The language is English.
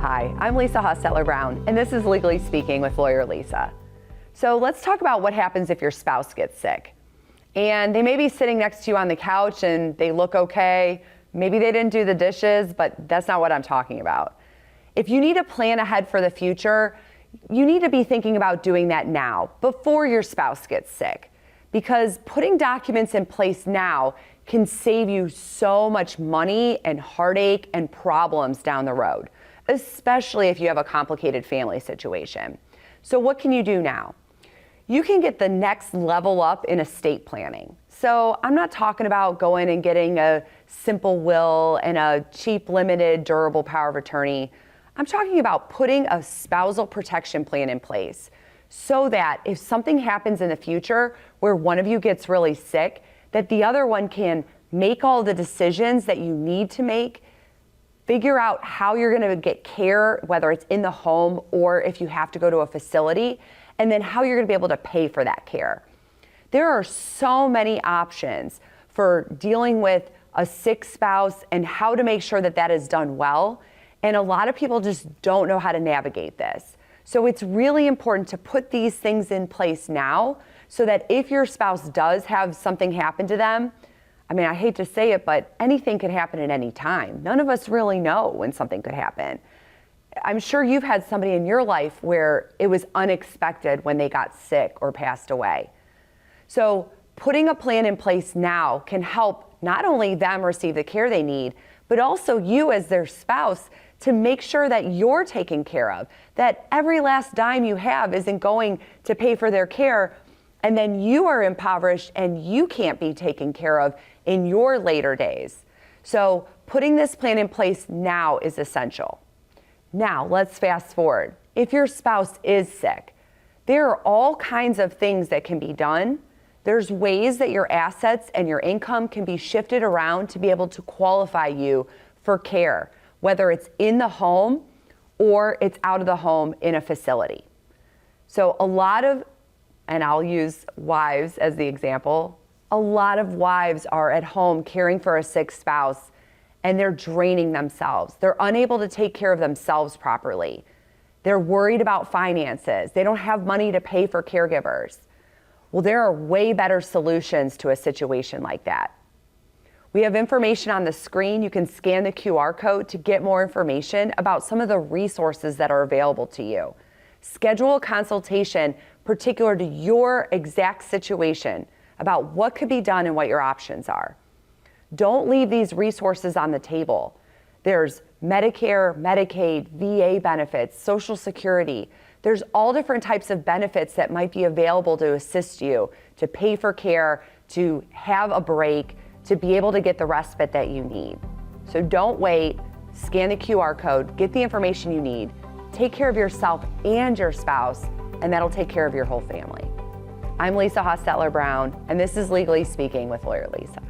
Hi, I'm Lisa Hostetler-Brown, and this is Legally Speaking with LawyerLisa. So let's talk about what happens if your spouse gets sick. And they may be sitting next to you on the couch and they look okay. Maybe they didn't do the dishes, but that's not what I'm talking about. If you need to plan ahead for the future, you need to be thinking about doing that now, before your spouse gets sick. Because putting documents in place now can save you so much money and heartache and problems down the road, especially if you have a complicated family situation. So what can you do now? You can get the next level up in estate planning. So I'm not talking about going and getting a simple will and a cheap, limited, durable power of attorney. I'm talking about putting a spousal protection plan in place so that if something happens in the future where one of you gets really sick, that the other one can make all the decisions that you need to make, figure out how you're going to get care, whether it's in the home or if you have to go to a facility, and then how you're going to be able to pay for that care. There are so many options for dealing with a sick spouse and how to make sure that that is done well. And a lot of people just don't know how to navigate this. So it's really important to put these things in place now so that if your spouse does have something happen to them, I mean, I hate to say it, but anything could happen at any time. None of us really know when something could happen. I'm sure you've had somebody in your life where it was unexpected when they got sick or passed away. So putting a plan in place now can help not only them receive the care they need, but also you as their spouse to make sure that you're taken care of, that every last dime you have isn't going to pay for their care, and then you are impoverished and you can't be taken care of in your later days. So putting this plan in place now is essential. Now, let's fast forward. If your spouse is sick, there are all kinds of things that can be done. There's ways that your assets and your income can be shifted around to be able to qualify you for care, whether it's in the home or it's out of the home in a facility. So a lot of, and I'll use wives as the example, a lot of wives are at home caring for a sick spouse and they're draining themselves. They're unable to take care of themselves properly. They're worried about finances. They don't have money to pay for caregivers. Well, there are way better solutions to a situation like that. We have information on the screen. You can scan the QR code to get more information about some of the resources that are available to you. Schedule a consultation particular to your exact situation about what could be done and what your options are. Don't leave these resources on the table. There's Medicare, Medicaid, VA benefits, Social Security. There's all different types of benefits that might be available to assist you, to pay for care, to have a break, to be able to get the respite that you need. So don't wait, scan the QR code, get the information you need, take care of yourself and your spouse, and that'll take care of your whole family. I'm Lisa Hostetler-Brown, and this is Legally Speaking with LawyerLisa.